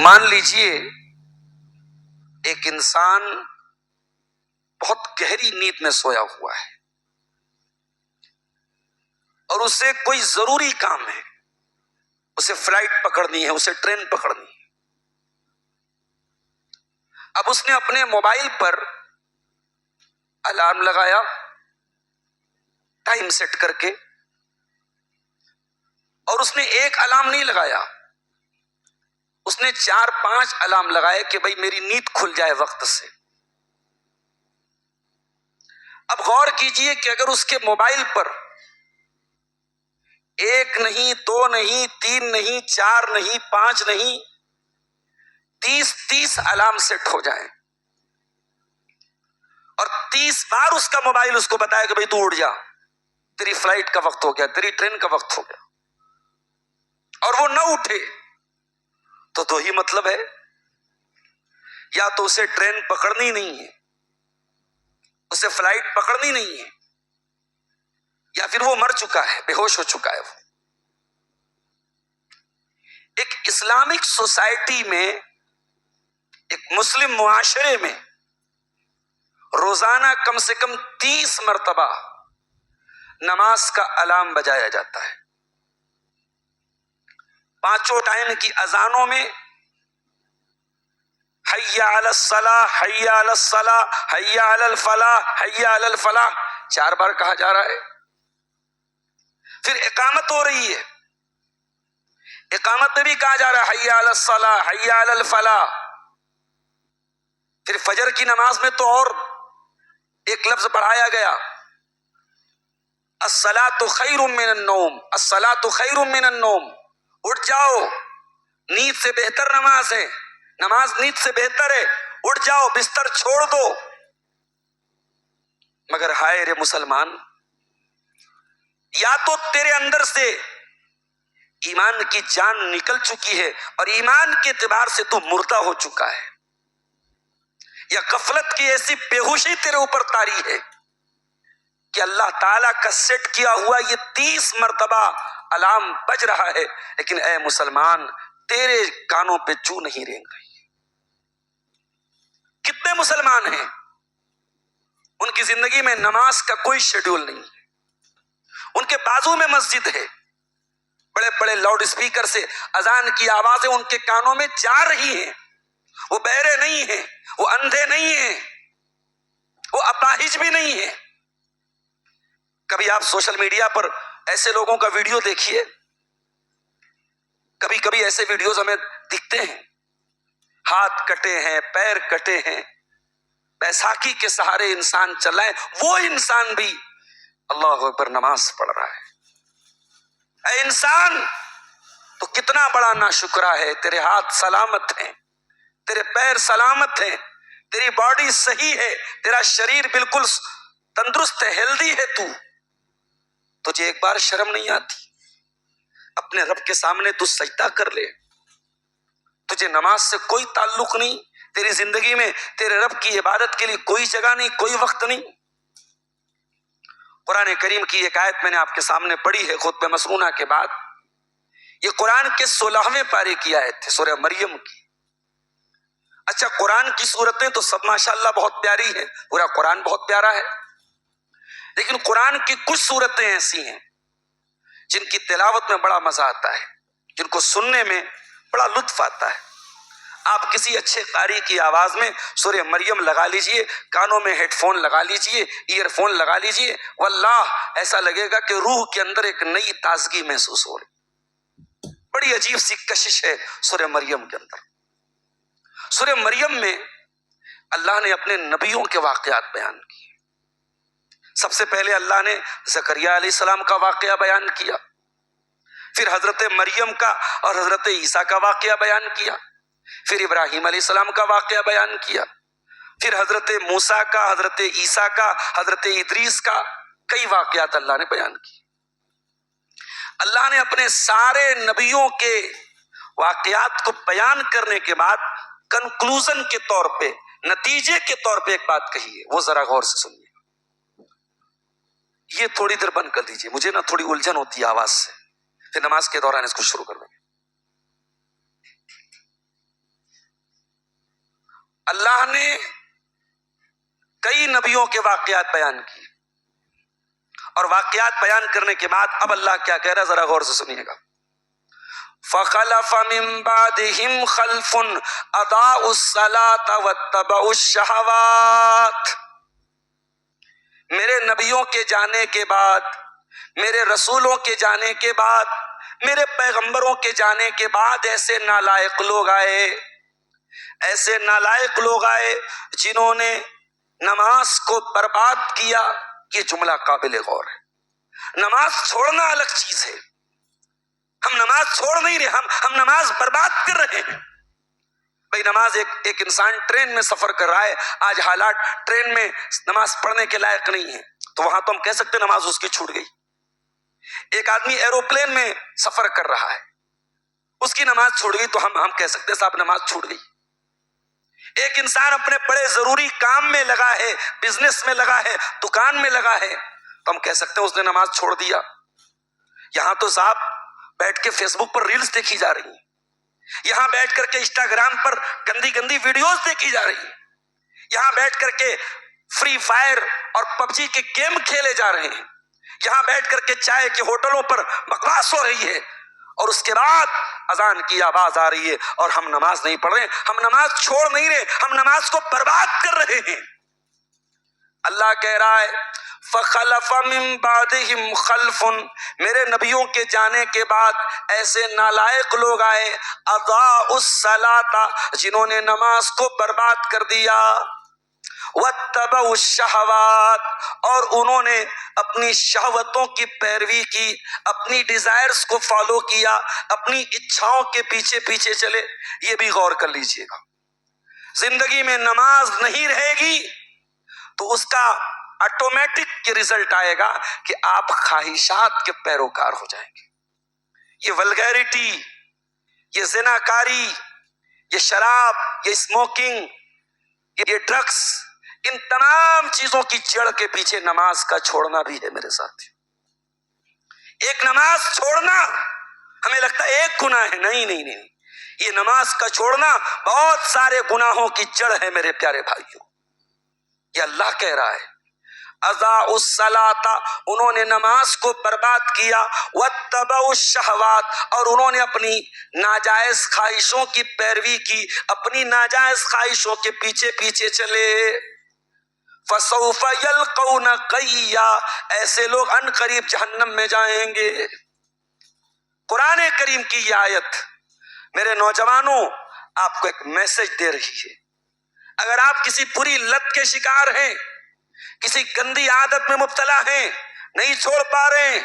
مان لیجئے ایک انسان بہت گہری نیند میں سویا ہوا ہے اور اسے کوئی ضروری کام ہے، اسے فلائٹ پکڑنی ہے، اسے ٹرین پکڑنی ہے۔ اب اس نے اپنے موبائل پر الارم لگایا ٹائم سیٹ کر کے، اور اس نے ایک الارم نہیں لگایا، اس نے 4-5 الارم لگائے کہ بھئی میری نیند کھل جائے وقت سے۔ اب غور کیجئے کہ اگر اس کے موبائل پر 1 نہیں، 2 نہیں، 3 نہیں، 4 نہیں، 5 نہیں، 30 الارم سیٹ ہو جائیں اور 30 بار اس کا موبائل اس کو بتائے کہ بھئی تو اٹھ جا، تیری فلائٹ کا وقت ہو گیا، تیری ٹرین کا وقت ہو گیا، اور وہ نہ اٹھے، تو دو ہی مطلب ہے، یا تو اسے ٹرین پکڑنی نہیں ہے، اسے فلائٹ پکڑنی نہیں ہے، یا پھر وہ مر چکا ہے، بے ہوش ہو چکا ہے۔ وہ ایک اسلامک سوسائٹی میں، ایک مسلم معاشرے میں روزانہ کم سے کم 30 مرتبہ نماز کا الارم بجایا جاتا ہے۔ 5 ٹائم کی اذانوں میں حی علی الصلاۃ، حی علی الصلاۃ، حی علی الفلاح، حی علی الفلاح 4 بار کہا جا رہا ہے۔ پھر اقامت ہو رہی ہے، اقامت میں بھی کہا جا رہا ہے حی علی الصلاۃ، حی علی الفلاح۔ پھر فجر کی نماز میں تو اور ایک لفظ بڑھایا گیا، الصلاۃ خیر من النوم، الصلاۃ خیر من النوم، اٹھ جاؤ، نیند سے بہتر نماز ہے، نماز نیند سے بہتر ہے، اٹھ جاؤ، بستر چھوڑ دو۔ مگر ہائے رے مسلمان، یا تو تیرے اندر سے ایمان کی جان نکل چکی ہے اور ایمان کے اعتبار سے تو مردہ ہو چکا ہے، یا غفلت کی ایسی بےہوشی تیرے اوپر طاری ہے کہ اللہ تعالیٰ کا سیٹ کیا ہوا یہ 30 مرتبہ الارم بج رہا ہے، لیکن اے مسلمان تیرے کانوں پہ چو نہیں رینگ رہی۔ کتنے مسلمان ہیں ان کی زندگی میں نماز کا کوئی شیڈول نہیں ہے، ان کے بازو میں مسجد ہے، بڑے بڑے لاؤڈ اسپیکر سے اذان کی آوازیں ان کے کانوں میں جا رہی ہیں، وہ بہرے نہیں ہیں، وہ اندھے نہیں ہیں، وہ اپاہج بھی نہیں ہیں۔ کبھی آپ سوشل میڈیا پر ایسے لوگوں کا ویڈیو دیکھیے، کبھی کبھی ایسے ویڈیوز ہمیں دکھتے ہیں، ہاتھ کٹے ہیں، پیر کٹے ہیں، بیساکھی کے سہارے انسان چل رہا ہے، وہ انسان بھی اللہ اکبر نماز پڑھ رہا ہے۔ اے انسان تو کتنا بڑا ناشکرا ہے، تیرے ہاتھ سلامت ہیں، تیرے پیر سلامت ہیں، تیری باڈی صحیح ہے، تیرا شریر بالکل تندرست ہے، ہیلدی ہے، تجھے ایک بار شرم نہیں آتی؟ اپنے رب کے سامنے تو سجدہ کر لے، تجھے نماز سے کوئی تعلق نہیں، تیری زندگی میں تیرے رب کی عبادت کے لیے کوئی جگہ نہیں، کوئی وقت نہیں۔ قرآن کریم کی ایک آیت میں نے آپ کے سامنے پڑھی ہے خطبہ مسنونہ کے بعد، یہ قرآن کے 16ویں پارے کی آیت ہے، سورہ مریم کی۔ اچھا، قرآن کی صورتیں تو سب ماشاءاللہ بہت پیاری ہیں، پورا قرآن بہت پیارا ہے، لیکن قرآن کی کچھ صورتیں ایسی ہیں جن کی تلاوت میں بڑا مزہ آتا ہے، جن کو سننے میں بڑا لطف آتا ہے۔ آپ کسی اچھے قاری کی آواز میں سورہ مریم لگا لیجئے، کانوں میں ہیڈ فون لگا لیجئے، ایئر فون لگا لیجئے، واللہ ایسا لگے گا کہ روح کے اندر ایک نئی تازگی محسوس ہو رہی۔ بڑی عجیب سی کشش ہے سورہ مریم کے اندر۔ سورہ مریم میں اللہ نے اپنے نبیوں کے واقعات بیان کیے۔ سب سے پہلے اللہ نے زکریا علیہ السلام کا واقعہ بیان کیا، پھر حضرت مریم کا اور حضرت عیسیٰ کا واقعہ بیان کیا، پھر ابراہیم علیہ السلام کا واقعہ بیان کیا، پھر حضرت موسیٰ کا، حضرت عیسیٰ کا، حضرت ادریس کا، کئی واقعات اللہ نے بیان کیے۔ اللہ نے اپنے سارے نبیوں کے واقعات کو بیان کرنے کے بعد کنکلوژن کے طور پہ، نتیجے کے طور پہ ایک بات کہی ہے، وہ ذرا غور سے سنیے۔ یہ تھوڑی دیر بند کر دیجئے، مجھے نا تھوڑی الجھن ہوتی ہے آواز سے، پھر نماز کے دوران اس کو شروع کر دیں گے۔ اللہ نے کئی نبیوں کے واقعات بیان کیے، اور واقعات بیان کرنے کے بعد اب اللہ کیا کہہ رہا ہے ذرا غور سے سنیے گا. فخلف من بعدهم خلف اضاعوا الصلاة واتبعوا الشہوات. میرے نبیوں کے جانے کے بعد، میرے رسولوں کے جانے کے بعد، میرے پیغمبروں کے جانے کے بعد ایسے نالائق لوگ آئے، ایسے نالائق لوگ آئے جنہوں نے نماز کو برباد کیا. یہ جملہ قابل غور ہے. نماز چھوڑنا الگ چیز ہے، ہم نماز چھوڑ نہیں رہے، ہم نماز برباد کر رہے ہیں. بھئی نماز ایک انسان ٹرین میں سفر کر رہا ہے، آج حالات ٹرین میں نماز پڑھنے کے لائق نہیں ہے، تو وہاں تو ہم کہہ سکتے نماز اس کی چھوٹ گئی. ایک آدمی ایروپلین میں سفر کر رہا ہے، اس کی نماز چھوٹ گئی تو ہم کہہ سکتے صاحب نماز چھوٹ گئی. ایک انسان اپنے بڑے ضروری کام میں لگا ہے، بزنس میں لگا ہے، دکان میں لگا ہے، تو ہم کہہ سکتے ہیں اس نے نماز چھوڑ دیا. یہاں تو صاحب بیٹھ کے فیس بک پر ریلز دیکھی جا رہی ہیں، یہاں بیٹھ کر کے انسٹاگرام پر گندی گندی ویڈیوز دیکھی جا رہی ہیں، یہاں بیٹھ کر کے فری فائر اور پب جی کے گیم کھیلے جا رہے ہیں، یہاں بیٹھ کر کے چائے کے ہوٹلوں پر بکواس ہو رہی ہے، اور اس کے بعد اذان کی آواز آ رہی ہے اور ہم نماز نہیں پڑھ رہے، ہم نماز چھوڑ نہیں رہے، ہم نماز کو برباد کر رہے ہیں. اللہ کہہ رہا ہے فخلف من بعدهم خلف، میرے نبیوں کے جانے کے بعد ایسے نالائق لوگ آئے اضاعوا الصلاۃ، جنہوں نے نماز کو برباد کر دیا، واتبعوا الشہوات، اور انہوں نے اپنی شہوتوں کی پیروی کی، اپنی ڈیزائرز کو فالو کیا، اپنی اچھاؤں کے پیچھے پیچھے چلے. یہ بھی غور کر لیجئے گا، زندگی میں نماز نہیں رہے گی تو اس کا آٹومیٹک یہ رزلٹ آئے گا کہ آپ خواہشات کے پیروکار ہو جائیں گے. یہ ولگیرٹی، یہ زناکاری، یہ شراب، یہ اسموکنگ، یہ ڈرگس، ان تمام چیزوں کی جڑ کے پیچھے نماز کا چھوڑنا بھی ہے میرے ساتھ. ایک نماز چھوڑنا ہمیں لگتا ہے ایک گناہ ہے، نہیں، یہ نماز کا چھوڑنا بہت سارے گناہوں کی جڑ ہے میرے پیارے بھائیوں. یہ اللہ کہہ رہا ہے اضاعوا الصلاۃ، انہوں نے نماز کو برباد کیا، واتبعوا الشہوات، اور انہوں نے اپنی ناجائز خواہشوں کی پیروی کی، اپنی ناجائز خواہشوں کے پیچھے پیچھے چلے. فسوف یلقون غیا، ایسے لوگ ان قریب جہنم میں جائیں گے. قرآن کریم کی یہ آیت میرے نوجوانوں آپ کو ایک میسج دے رہی ہے. اگر آپ کسی بری لت کے شکار ہیں، کسی گندی عادت میں مبتلا ہیں، نہیں چھوڑ پا رہے ہیں،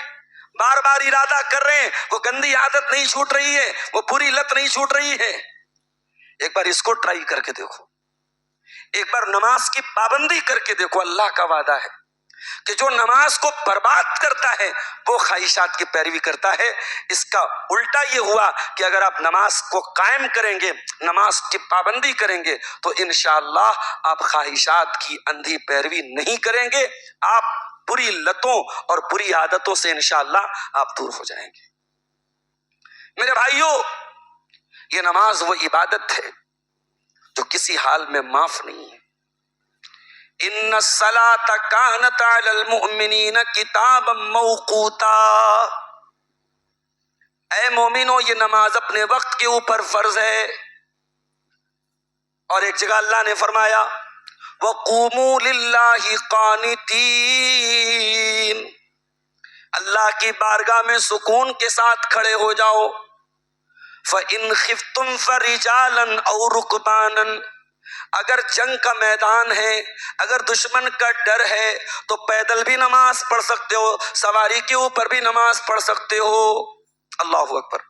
بار بار ارادہ کر رہے ہیں، وہ گندی عادت نہیں چھوٹ رہی ہے، وہ بری لت نہیں چھوٹ رہی ہے، ایک بار اس کو ٹرائی کر کے دیکھو، ایک بار نماز کی پابندی کر کے دیکھو. اللہ کا وعدہ ہے کہ جو نماز کو برباد کرتا ہے وہ خواہشات کی پیروی کرتا ہے. اس کا الٹا یہ ہوا کہ اگر آپ نماز کو قائم کریں گے، نماز کی پابندی کریں گے، تو انشاءاللہ آپ خواہشات کی اندھی پیروی نہیں کریں گے، آپ بری لتوں اور بری عادتوں سے انشاءاللہ آپ دور ہو جائیں گے. میرے بھائیوں، یہ نماز وہ عبادت ہے جو کسی حال میں معاف نہیں ہے. ان الصلاۃ کانت علی المؤمنین کتابا موقوتا، اے مومنو یہ نماز اپنے وقت کے اوپر فرض ہے. اور ایک جگہ اللہ نے فرمایا وقوموا للہ قانتین، اللہ کی بارگاہ میں سکون کے ساتھ کھڑے ہو جاؤ. فَإِنْ خِفْتُمْ فَرِجَالًا أَوْ رُكْبَانًا، اگر جنگ کا میدان ہے، اگر دشمن کا ڈر ہے تو پیدل بھی نماز پڑھ سکتے ہو، سواری کے اوپر بھی نماز پڑھ سکتے ہو. اللہ اکبر.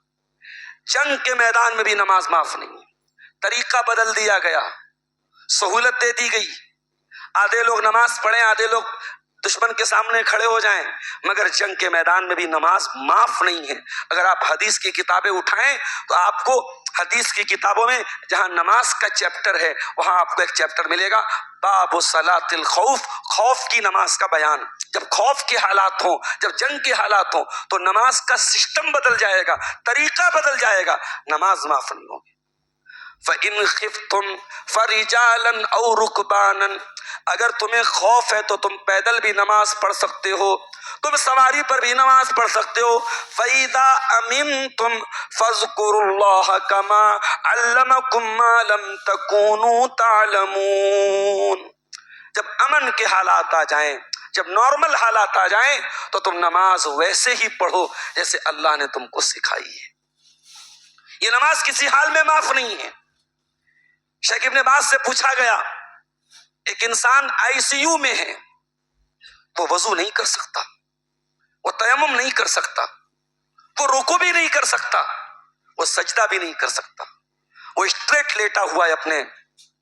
جنگ کے میدان میں بھی نماز معاف نہیں، طریقہ بدل دیا گیا، سہولت دے دی گئی، آدھے لوگ نماز پڑھیں، آدھے لوگ دشمن کے سامنے کھڑے ہو جائیں، مگر جنگ کے میدان میں بھی نماز معاف نہیں ہے. اگر آپ حدیث کی کتابیں اٹھائیں تو آپ کو حدیث کی کتابوں میں جہاں نماز کا چیپٹر ہے وہاں آپ کو ایک چیپٹر ملے گا باب صلاۃ الخوف، خوف کی نماز کا بیان. جب خوف کے حالات ہوں، جب جنگ کے حالات ہوں تو نماز کا سسٹم بدل جائے گا، طریقہ بدل جائے گا، نماز معاف نہیں ہوگی. فَإِنْ خِفْتُمْ فَرِجَالًا أَوْ رُكْبَانًا، اگر تمہیں خوف ہے تو تم پیدل بھی نماز پڑھ سکتے ہو، تم سواری پر بھی نماز پڑھ سکتے ہو۔ فَإِذَا أَمِنْتُمْ فَاذْكُرُوا اللَّهَ كَمَا عَلَّمَكُمْ مَا لَمْ تَكُونُوا تَعْلَمُونَ، جب امن کے حالات آ جائیں، جب نارمل حالات آ جائیں تو تم نماز ویسے ہی پڑھو جیسے اللہ نے تم کو سکھائی ہے۔ یہ نماز کسی حال میں معاف نہیں ہے۔ شیخ ابن باز سے پوچھا گیا، ایک انسان آئی سی یو میں ہے، وہ وضو نہیں کر سکتا، وہ تیمم نہیں کر سکتا، وہ رکوع بھی نہیں کر سکتا، وہ سجدہ بھی نہیں کر سکتا، وہ اسٹریٹ لیٹا ہوا ہے اپنے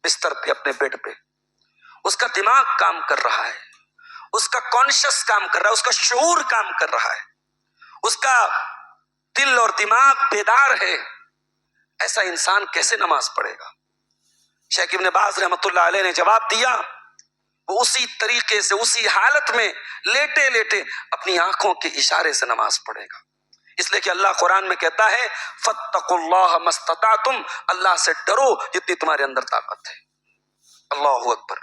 بستر پہ، اپنے بیڈ پہ، اس کا دماغ کام کر رہا ہے، اس کا کانشس کام کر رہا ہے، اس کا شعور کام کر رہا ہے، اس کا دل اور دماغ بیدار ہے، ایسا انسان کیسے نماز پڑھے گا؟ شیخ ابن باز رحمۃ اللہ علیہ نے جواب دیا، وہ اسی طریقے سے، اسی حالت میں لیٹے لیٹے اپنی آنکھوں کے اشارے سے نماز پڑھے گا، اس لیے کہ اللہ قرآن میں کہتا ہے فَاتَّقُوا اللَّهَ مَا اسْتَطَعْتُمْ، اللہ سے ڈرو جتنی تمہارے اندر طاقت ہے۔ اللہ اکبر۔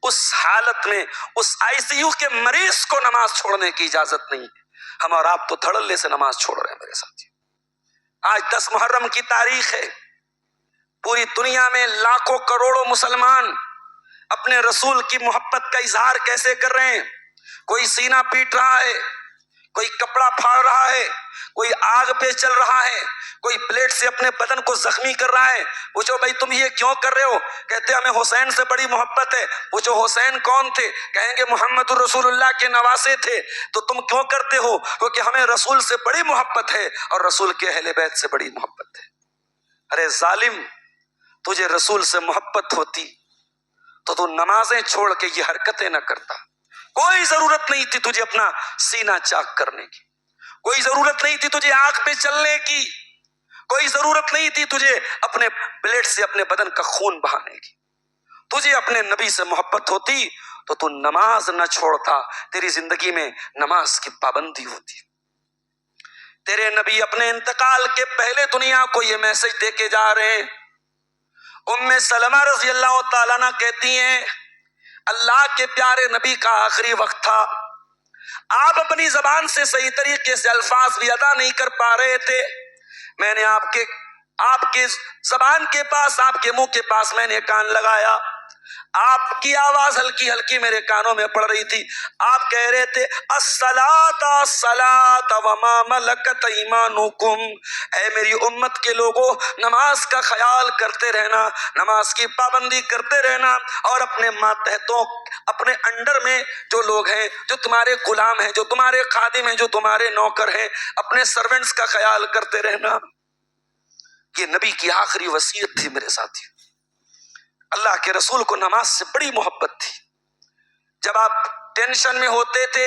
اس حالت میں اس آئی سی یو کے مریض کو نماز چھوڑنے کی اجازت نہیں ہے، ہم اور آپ تو دھڑلے سے نماز چھوڑ رہے ہیں میرے ساتھی۔ آج 10 محرم کی تاریخ ہے، پوری دنیا میں لاکھوں کروڑوں مسلمان اپنے رسول کی محبت کا اظہار کیسے کر رہے ہیں؟ کوئی سینہ پیٹ رہا ہے، کوئی کپڑا پھاڑ رہا ہے، کوئی آگ پہ چل رہا ہے، کوئی پلیٹ سے اپنے بدن کو زخمی کر رہا ہے۔ پوچھو بھائی تم یہ کیوں کر رہے ہو؟ کہتے ہمیں حسین سے بڑی محبت ہے۔ پوچھو حسین کون تھے؟ کہیں گے محمد الرسول اللہ کے نواسے تھے۔ تو تم کیوں کرتے ہو؟ کیونکہ ہمیں رسول سے بڑی محبت ہے اور رسول کے اہل بیت سے بڑی محبت ہے۔ ارے ظالم، تجھے رسول سے محبت ہوتی تو تو نمازیں چھوڑ کے یہ حرکتیں نہ کرتا۔ کوئی ضرورت نہیں تھی تجھے اپنا سینہ چاک کرنے کی، کوئی ضرورت نہیں تھی تجھے آگ پہ چلنے کی، کوئی ضرورت نہیں تھی تجھے اپنے بلیڈ سے اپنے بدن کا خون بہانے کی۔ تجھے اپنے نبی سے محبت ہوتی تو تو نماز نہ چھوڑتا، تیری زندگی میں نماز کی پابندی ہوتی۔ تیرے نبی اپنے انتقال کے پہلے دنیا کو یہ میسج دے کے جا رہے ہیں۔ ام سلمہ رضی اللہ تعالیٰ عنہ کہتی ہیں اللہ کے پیارے نبی کا آخری وقت تھا، آپ اپنی زبان سے صحیح طریقے سے الفاظ بھی ادا نہیں کر پا رہے تھے، میں نے آپ کے زبان کے پاس، آپ کے منہ کے پاس میں نے کان لگایا، آپ کی آواز ہلکی ہلکی میرے کانوں میں پڑ رہی تھی، آپ کہہ رہے تھے الصلاۃ الصلاۃ وما ملکت ایمانکم، اے میری امت کے لوگوں نماز کا خیال کرتے رہنا، نماز کی پابندی کرتے رہنا، اور اپنے ماتحتوں، اپنے انڈر میں جو لوگ ہیں، جو تمہارے غلام ہیں، جو تمہارے خادم ہیں، جو تمہارے نوکر ہیں، اپنے سرونٹس کا خیال کرتے رہنا۔ یہ نبی کی آخری وصیت تھی میرے ساتھی۔ اللہ کے رسول کو نماز سے بڑی محبت تھی۔ جب آپ ٹینشن میں ہوتے تھے،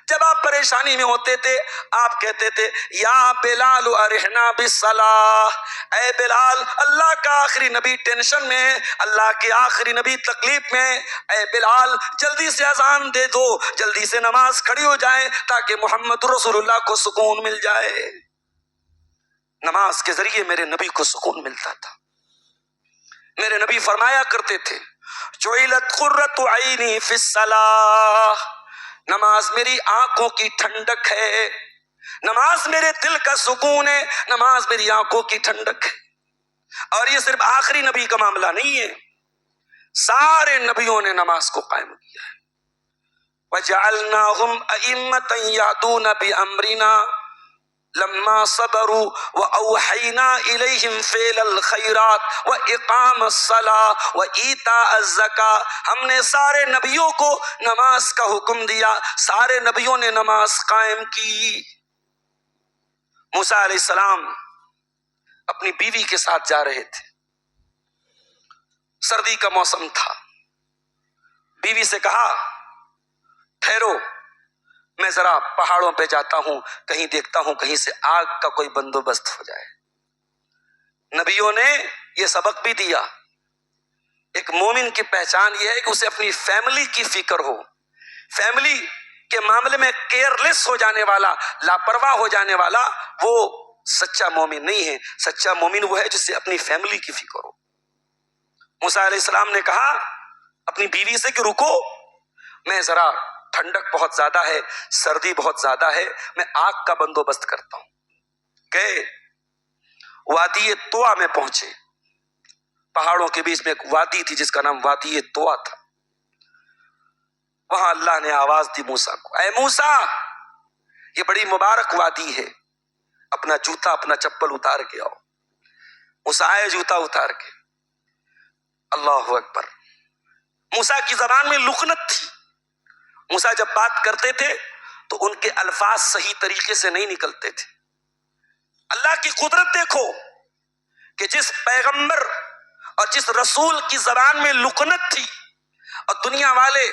جب آپ پریشانی میں ہوتے تھے، آپ کہتے تھے یا بلال ارحنا بالصلاۃ، اے بلال، اللہ کا آخری نبی ٹینشن میں ہے، اللہ کے آخری نبی تکلیف میں ہے، اے بلال جلدی سے اذان دے دو، جلدی سے نماز کھڑی ہو جائے تاکہ محمد رسول اللہ کو سکون مل جائے۔ نماز کے ذریعے میرے نبی کو سکون ملتا تھا۔ میرے نبی فرمایا کرتے تھے جعلت قرۃ عینی فی الصلاۃ، نماز میری آنکھوں کی ٹھنڈک ہے، نماز میرے دل کا سکون ہے، نماز میری آنکھوں کی ٹھنڈک ہے۔ اور یہ صرف آخری نبی کا معاملہ نہیں ہے، سارے نبیوں نے نماز کو قائم کیا ہے۔ وَجَعَلْنَاهُمْ أَئِمَّةً يَهْدُونَ بِأَمْرِنَا لما صبروا وأوحينا إليهم فعل الخيرات وإقام الصلاة وإيتاء الزكاة، ہم نے سارے نبیوں کو نماز کا حکم دیا، سارے نبیوں نے نماز قائم کی۔ موسیٰ علیہ السلام اپنی بیوی کے ساتھ جا رہے تھے، سردی کا موسم تھا، بیوی سے کہا ٹھہرو، میں ذرا پہاڑوں پہ جاتا ہوں، کہیں دیکھتا ہوں کہیں سے آگ کا کوئی بندوبست ہو جائے۔ نبیوں نے یہ سبق بھی دیا، ایک مومن کی پہچان یہ ہے کہ اسے اپنی فیملی کی فکر ہو، فیملی کے معاملے میں کیئرلیس ہو جانے والا، لاپرواہ ہو جانے والا وہ سچا مومن نہیں ہے۔ سچا مومن وہ ہے جسے اپنی فیملی کی فکر ہو۔ موسیٰ علیہ السلام نے کہا اپنی بیوی سے کہ رکو، میں ذرا ٹھنڈک بہت زیادہ ہے، سردی بہت زیادہ ہے، میں آگ کا بندوبست کرتا ہوں۔ گئے، وادی طوا میں پہنچے، پہاڑوں کے بیچ میں ایک وادی تھی جس کا نام وادی طوا تھا۔ وہاں اللہ نے آواز دی موسیٰ کو، اے موسیٰ یہ بڑی مبارک وادی ہے، اپنا جوتا اپنا چپل اتار کے آؤ۔ موسیٰ آئے جوتا اتار کے، اللہ اکبر۔ موسیٰ کی زبان میں لکنت تھی، موسیٰ جب بات کرتے تھے تو ان کے الفاظ صحیح طریقے سے نہیں نکلتے تھے۔ اللہ کی قدرت دیکھو کہ جس پیغمبر اور جس رسول کی زبان میں لکنت تھی اور دنیا والے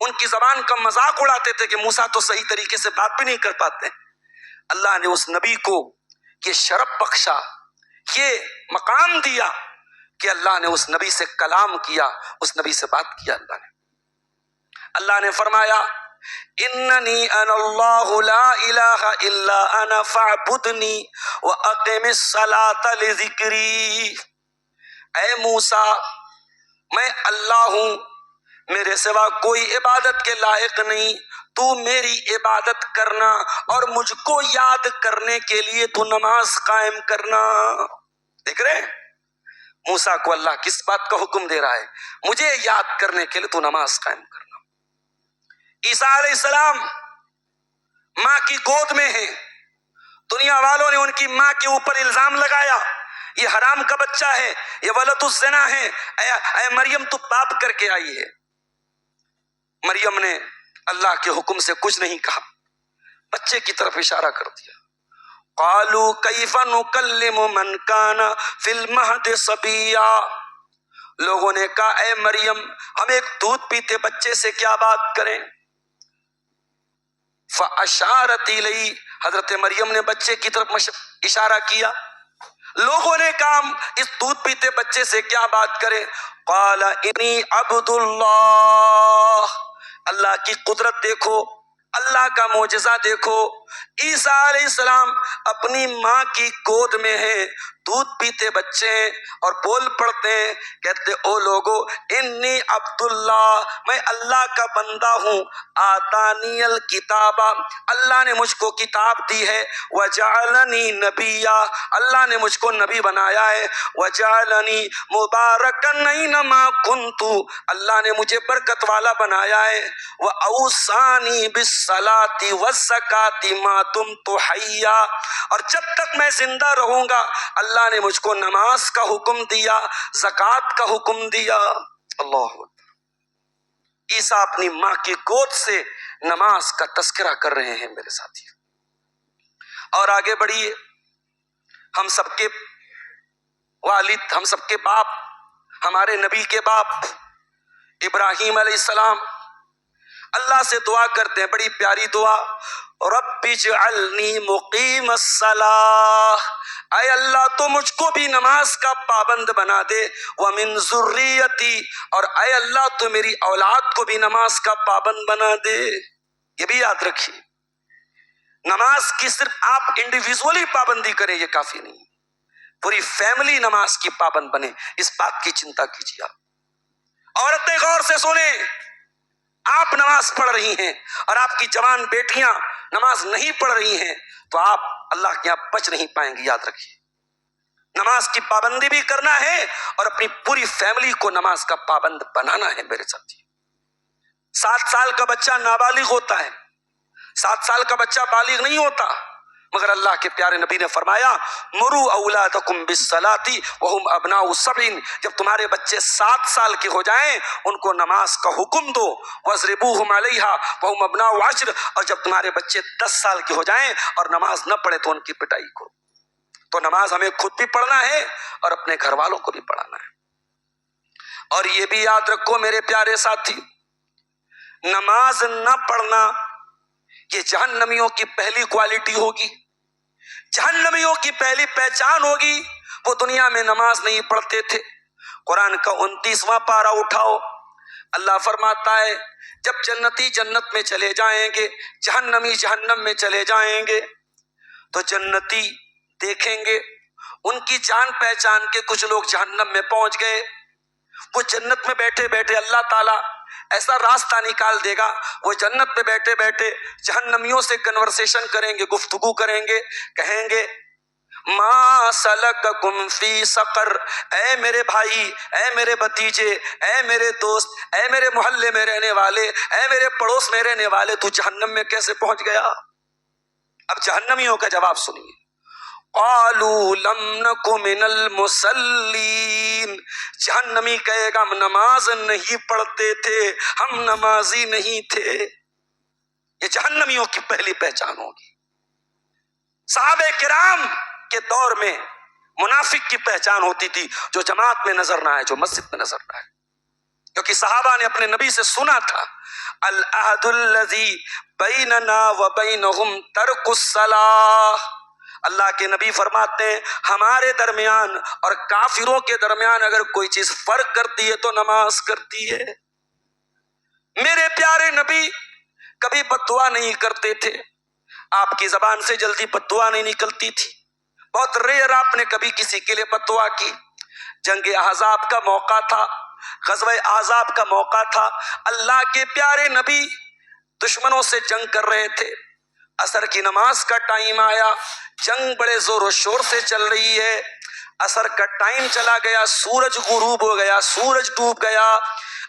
ان کی زبان کا مذاق اڑاتے تھے کہ موسیٰ تو صحیح طریقے سے بات بھی نہیں کر پاتے، اللہ نے اس نبی کو یہ شرف بخشا، یہ مقام دیا کہ اللہ نے اس نبی سے کلام کیا، اس نبی سے بات کیا۔ اللہ نے فرمایا اننی انا اللہ لا الہ الا انا فاعبدنی واقم الصلاۃ لذکری۔ اے موسیٰ میں اللہ ہوں، میرے سوا کوئی عبادت کے لائق نہیں، تو میری عبادت کرنا اور مجھ کو یاد کرنے کے لیے تو نماز قائم کرنا۔ دیکھ رہے ہیں موسیٰ کو اللہ کس بات کا حکم دے رہا ہے؟ مجھے یاد کرنے کے لیے تو نماز قائم کرنا۔ عیسیٰ علیہ السلام ماں کی گود میں ہیں، دنیا والوں نے ان کی ماں کے اوپر الزام لگایا یہ حرام کا بچہ ہے، یہ ولد الزنا ہے، اے مریم تو پاپ کر کے آئی ہے۔ مریم نے اللہ کے حکم سے کچھ نہیں کہا، بچے کی طرف اشارہ کر دیا۔ قالوا کیف نکلم من کان فی المہد صبیا، لوگوں نے کہا اے مریم ہم ایک دودھ پیتے بچے سے کیا بات کریں؟ فاشارت الیہ، حضرت مریم نے بچے کی طرف اشارہ کیا۔ لوگوں نے کہا اس دودھ پیتے بچے سے کیا بات کریں؟ قال انی عبد اللہ، اللہ کی قدرت دیکھو، اللہ کا معجزہ دیکھو۔ عیسیٰ علیہ السلام اپنی ماں کی گود میں ہیں، دودھ پیتے بچے ہیں اور بول پڑتے ہیں، کہتے او لوگو انی عبداللہ، میں اللہ کا بندہ ہوں، آتانی الکتاب، اللہ نے مجھ کو کتاب دی ہے، وجعلنی نبیا، اللہ نے مجھ کو نبی بنایا ہے، وجعلنی مبارکن اینما کنت، اللہ نے مجھے برکت والا بنایا ہے، واوصانی بالصلاۃ والزکاۃ ما دمت حیا، اور جب تک میں زندہ رہوں گا اللہ نے مجھ کو نماز کا حکم دیا، زکوٰۃ کا حکم دیا۔ اللہ اکبر۔ عیسیٰ اپنی ماں کی گود سے نماز کا تذکرہ کر رہے ہیں میرے ساتھی۔ اور آگے بڑھیے، ہم سب کے والد، ہم سب کے باپ، ہمارے نبی کے باپ ابراہیم علیہ السلام اللہ سے دعا کرتے ہیں، بڑی پیاری دعا، رب اجعلنی مقیم الصلاۃ، اے اللہ تو مجھ کو بھی نماز کا پابند بنا دے، ومن ذریتی، اور اے اللہ تو میری اولاد کو بھی نماز کا پابند بنا دے۔ یہ بھی یاد رکھیے، نماز کی صرف آپ انڈیویژولی پابندی کریں یہ کافی نہیں، پوری فیملی نماز کی پابند بنے، اس بات کی چنتا کیجیے آپ۔ عورتیں غور سے سنیں، آپ نماز پڑھ رہی ہیں اور آپ کی جوان بیٹیاں نماز نہیں پڑھ رہی ہیں تو آپ اللہ کے یہاں بچ نہیں پائیں گی، یاد رکھیے۔ نماز کی پابندی بھی کرنا ہے اور اپنی پوری فیملی کو نماز کا پابند بنانا ہے میرے ساتھی۔ 7 سال کا بچہ نابالغ ہوتا ہے، 7 سال کا بچہ بالغ نہیں ہوتا، مگر اللہ کے پیارے نبی نے فرمایا مروا اولادکم بالصلاۃ وہم ابناء 7، جب تمہارے بچے 7 سال کے ہو جائیں ان کو نماز کا حکم دو، واضربوہم علیہا وہم ابناء 10، اور جب تمہارے بچے 10 سال کے ہو جائیں اور نماز نہ پڑھے تو ان کی پٹائی کرو۔ تو نماز ہمیں خود بھی پڑھنا ہے اور اپنے گھر والوں کو بھی پڑھانا ہے۔ اور یہ بھی یاد رکھو میرے پیارے ساتھی، نماز نہ پڑھنا یہ جہنمیوں کی پہلی کوالٹی ہوگی، جہنمیوں کی پہلی پہچان ہوگی، وہ دنیا میں نماز نہیں پڑھتے تھے۔ قرآن کا 29واں پارہ اٹھاؤ، اللہ فرماتا ہے جب جنتی جنت میں چلے جائیں گے، جہنمی جہنم میں چلے جائیں گے تو جنتی دیکھیں گے ان کی جان پہچان کے کچھ لوگ جہنم میں پہنچ گئے، وہ جنت میں بیٹھے بیٹھے اللہ تعالیٰ ایسا راستہ نکال دے گا، وہ جنت میں بیٹھے بیٹھے جہنمیوں سے کنورسیشن کریں گے، گفتگو کریں گے، کہیں گے ما سلککم فی سقر، اے میرے بھائی، اے میرے بھتیجے، اے میرے دوست، اے میرے محلے میں رہنے والے، اے میرے پڑوس میں رہنے والے، تو جہنم میں کیسے پہنچ گیا؟ اب جہنمیوں کا جواب سنیے، قالوا لم نک من المصلین، جہنمی کہے گا ہم نماز نہیں پڑھتے تھے، ہم نمازی نہیں تھے۔ یہ جہنمیوں کی پہلی پہچان ہوگی۔ صحابہ کرام کے دور میں منافق کی پہچان ہوتی تھی جو جماعت میں نظر نہ آئے، جو مسجد میں نظر نہ آئے، کیونکہ صحابہ نے اپنے نبی سے سنا تھا العہد الذی بیننا وبینہم ترک الصلاۃ، اللہ کے نبی فرماتے ہیں ہمارے درمیان اور کافروں کے درمیان اگر کوئی چیز فرق کرتی ہے تو نماز کرتی ہے۔ میرے پیارے نبی کبھی بد دعا نہیں کرتے تھے، آپ کی زبان سے جلدی بد دعا نہیں نکلتی تھی، بہت ریئر آپ نے کبھی کسی کے لیے بد دعا کی۔ جنگ احزاب کا موقع تھا، غزوہ احزاب کا موقع تھا، اللہ کے پیارے نبی دشمنوں سے جنگ کر رہے تھے، عصر کی نماز کا ٹائم آیا، جنگ بڑے زور و شور سے چل رہی ہے، عصر کا ٹائم چلا گیا، سورج غروب ہو گیا، سورج ڈوب گیا،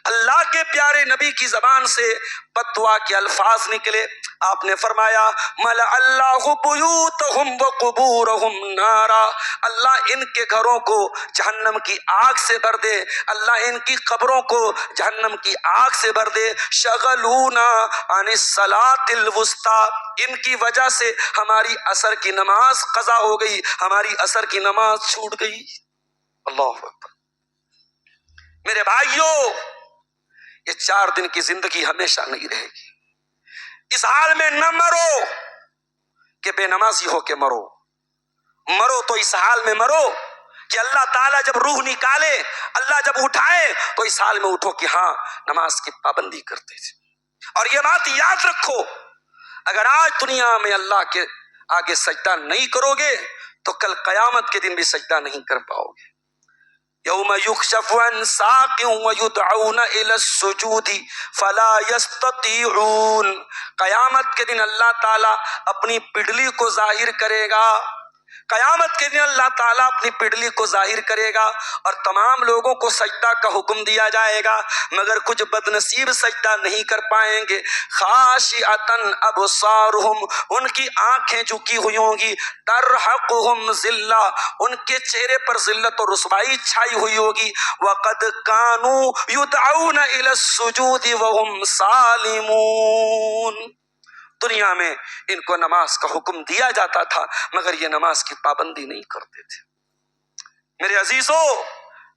اللہ کے پیارے نبی کی زبان سے بد دعا کے الفاظ نکلے، آپ نے فرمایا ملأ اللہ بیوتہم وقبورہم نارا، اللہ ان کے گھروں کو جہنم کی آگ سے بھر دے، اللہ ان کی قبروں کو جہنم کی آگ سے بھر دے، شغلونا عن الصلاۃ الوسطی، ان کی وجہ سے ہماری عصر کی نماز قضا ہو گئی، ہماری عصر کی نماز چھوٹ گئی۔ اللہ اکبر۔ میرے بھائیوں، یہ 4 دن کی زندگی ہمیشہ نہیں رہے گی، اس حال میں نہ مرو کہ بے نمازی ہو کے مرو، مرو تو اس حال میں مرو کہ اللہ تعالیٰ جب روح نکالے، اللہ جب اٹھائے تو اس حال میں اٹھو کہ ہاں نماز کی پابندی کرتے تھے۔ اور یہ بات یاد رکھو، اگر آج دنیا میں اللہ کے آگے سجدہ نہیں کرو گے تو کل قیامت کے دن بھی سجدہ نہیں کر پاؤ گے۔ یوم یکشف عن ساق ویدعون الی السجود فلا یستطیعون، قیامت کے دن اللہ تعالیٰ اپنی پڈلی کو ظاہر کرے گا، قیامت کے دن اللہ تعالیٰ اپنی پڈلی کو ظاہر کرے گا اور تمام لوگوں کو سجدہ کا حکم دیا جائے گا، مگر کچھ بد نصیب سجدہ نہیں کر پائیں گے۔ خاشعۃ ابصارہم، ان کی آنکھیں جھکی ہوئی ہوں گی، ترحقہم ذلہ، ان کے چہرے پر ذلت اور رسوائی چھائی ہوئی ہوگی، وقد کانوا یدعون الی السجود وہم سالمون، دنیا میں ان کو نماز کا حکم دیا جاتا تھا مگر یہ نماز کی پابندی نہیں کرتے تھے۔ میرے عزیزو،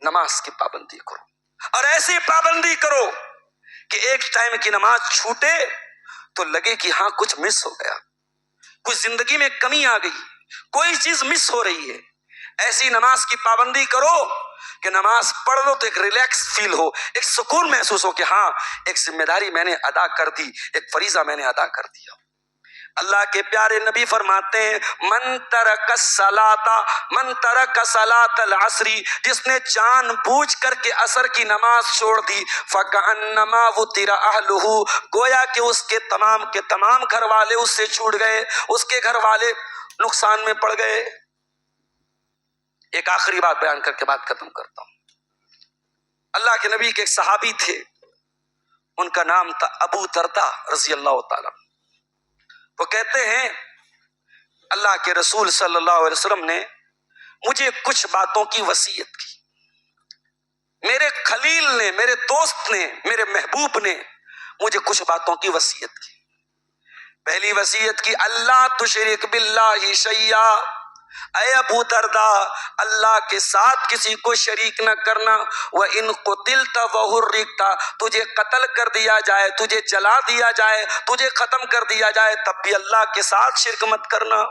نماز کی پابندی کرو، اور ایسی پابندی کرو کہ ایک ٹائم کی نماز چھوٹے تو لگے کہ ہاں کچھ مس ہو گیا، کچھ زندگی میں کمی آ گئی، کوئی چیز مس ہو رہی ہے۔ ایسی نماز کی پابندی کرو کہ نماز پڑھ لو تو ایک ریلیکس فیل ہو، ایک سکون محسوس ہو کہ ہاں ایک ذمہ داری میں نے ادا کر دی، ایک فریضہ میں نے ادا کر دیا۔ اللہ کے پیارے نبی فرماتے ہیں من ترک صلاۃ العصر، جس نے جان بوجھ کر کے عصر کی نماز چھوڑ دی، فکأنما وطر اہلہ، گویا کہ اس کے تمام گھر والے اس سے چھوٹ گئے، اس کے گھر والے نقصان میں پڑ گئے۔ ایک آخری بات بیان کر کے بات ختم کرتا ہوں۔ اللہ کے نبی کے ایک صحابی تھے، ان کا نام تھا ابو درداء رضی اللہ تعالیٰ۔ وہ کہتے ہیں اللہ کے رسول صلی اللہ علیہ وسلم نے مجھے کچھ باتوں کی وصیت کی، میرے خلیل نے، میرے دوست نے، میرے محبوب نے مجھے کچھ باتوں کی وصیت کی۔ پہلی وصیت کی اللہ تشرک باللہ شیئا، اے ابو درداء اللہ کے ساتھ کسی کو شریک نہ کرنا، وَإِن قُتِلْتَ وَحُرِّقْتَ، تجھے قتل کر دیا جائے، تجھے جلا دیا جائے، تجھے ختم کر دیا جائے تب بھی اللہ کے ساتھ شرک مت کرنا۔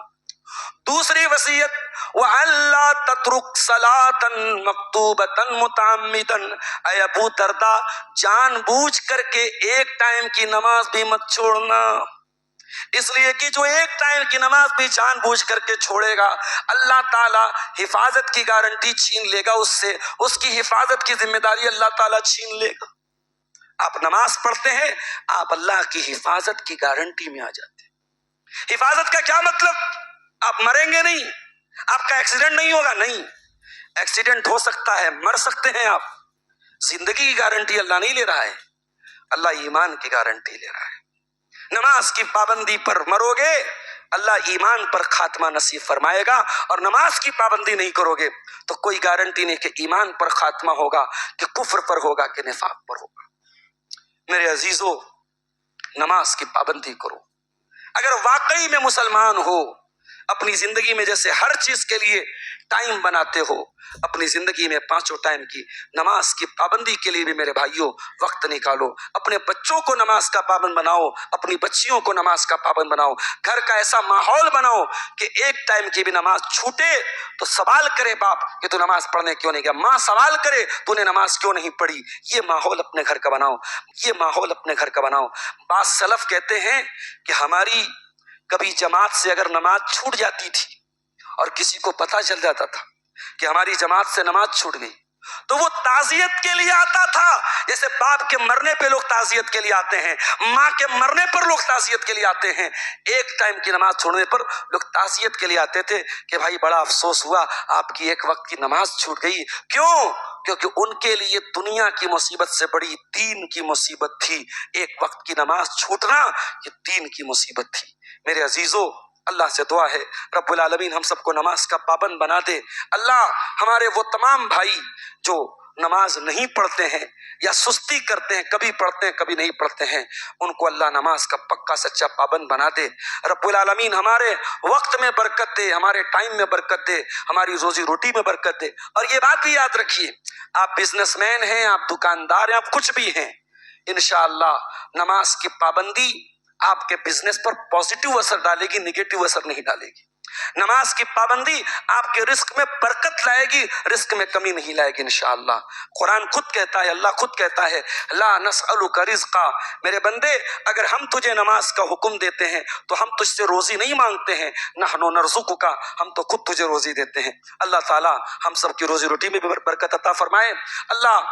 دوسری وصیت وَأَلَّا تَتْرُكْ صَلَاةً مَكْتُوبَةً مُتَعَمِّدًا، اے ابو درداء جان بوجھ کر کے ایک ٹائم کی نماز بھی مت چھوڑنا۔ اس لیے کہ جو ایک ٹائم کی نماز بھی جان بوجھ کر کے چھوڑے گا، اللہ تعالیٰ حفاظت کی گارنٹی چھین لے گا اس سے، اس کی حفاظت کی ذمہ داری اللہ تعالیٰ چھین لے گا۔ آپ نماز پڑھتے ہیں، آپ اللہ کی حفاظت کی گارنٹی میں آ جاتے ہیں۔ حفاظت کا کیا مطلب؟ آپ مریں گے نہیں، آپ کا ایکسیڈنٹ نہیں ہوگا، نہیں، ایکسیڈنٹ ہو سکتا ہے، مر سکتے ہیں آپ، زندگی کی گارنٹی اللہ نہیں لے رہا ہے، اللہ ایمان کی گارنٹی لے رہا ہے۔ نماز کی پابندی پر مرو گے، اللہ ایمان پر خاتمہ نصیب فرمائے گا، اور نماز کی پابندی نہیں کرو گے تو کوئی گارنٹی نہیں کہ ایمان پر خاتمہ ہوگا، کہ کفر پر ہوگا، کہ نفاق پر ہوگا۔ میرے عزیزو، نماز کی پابندی کرو۔ اگر واقعی میں مسلمان ہو، اپنی زندگی میں جیسے ہر چیز کے لیے ٹائم بناتے ہو، اپنی زندگی میں پانچوں ٹائم کی نماز کی پابندی کے لیے بھی میرے بھائیوں وقت نکالو۔ اپنے بچوں کو نماز کا پابند بناؤ، اپنی بچیوں کو نماز کا پابند بناؤ، گھر کا ایسا ماحول بناؤ کہ ایک ٹائم کی بھی نماز چھوٹے تو سوال کرے باپ کہ تو نماز پڑھنے کیوں نہیں گیا، ماں سوال کرے تو نے نماز کیوں نہیں پڑھی۔ یہ ماحول اپنے گھر کا بناؤ، یہ ماحول اپنے گھر کا بناؤ۔ بعض سلف کہتے ہیں کہ ہماری کبھی جماعت سے اگر نماز چھوٹ جاتی تھی اور کسی کو پتہ چل جاتا تھا کہ ہماری جماعت سے نماز چھوٹ گئی، تو وہ تعزیت کے لیے آتا تھا، جیسے باپ کے مرنے پہ لوگ تعزیت کے لیے آتے ہیں، ماں کے مرنے پر لوگ تعزیت کے لیے آتے ہیں، ایک ٹائم کی نماز چھوڑنے پر لوگ تعزیت کے لیے آتے تھے کہ بھائی بڑا افسوس ہوا آپ کی ایک وقت کی نماز چھوٹ گئی۔ کیوں؟ کیونکہ ان کے لیے دنیا کی مصیبت سے بڑی دین کی مصیبت تھی، ایک وقت کی نماز چھوٹنا یہ دین کی مصیبت تھی۔ میرے عزیزو، اللہ سے دعا ہے رب العالمین ہم سب کو نماز کا پابند بنا دے۔ اللہ ہمارے وہ تمام بھائی جو نماز نہیں پڑھتے ہیں یا سستی کرتے ہیں، کبھی پڑھتے ہیں کبھی نہیں پڑھتے ہیں، ان کو اللہ نماز کا پکا سچا پابند بنا دے۔ رب العالمین ہمارے وقت میں برکت دے، ہمارے ٹائم میں برکت دے، ہماری روزی روٹی میں برکت دے۔ اور یہ بات بھی یاد رکھیے، آپ بزنس مین ہیں، آپ دکاندار ہیں، آپ کچھ بھی ہیں، انشاءاللہ نماز کی پابندی آپ کے بزنس پر پازیٹیو اثر ڈالے گی، نگیٹو اثر نہیں ڈالے گی۔ نماز کی پابندی آپ کے رزق میں برکت لائے گی، رزق میں کمی نہیں لائے گی انشاءاللہ۔ قرآن خود کہتا ہے، اللہ خود کہتا ہے لا نسألک رزقا، میرے بندے اگر ہم تجھے نماز کا حکم دیتے ہیں تو ہم تجھ سے روزی نہیں مانگتے ہیں، نحن نرزقک، ہم تو خود تجھے روزی دیتے ہیں۔ اللہ تعالی ہم سب کی روزی روٹی میں بھی برکت عطا فرمائے۔ اللہ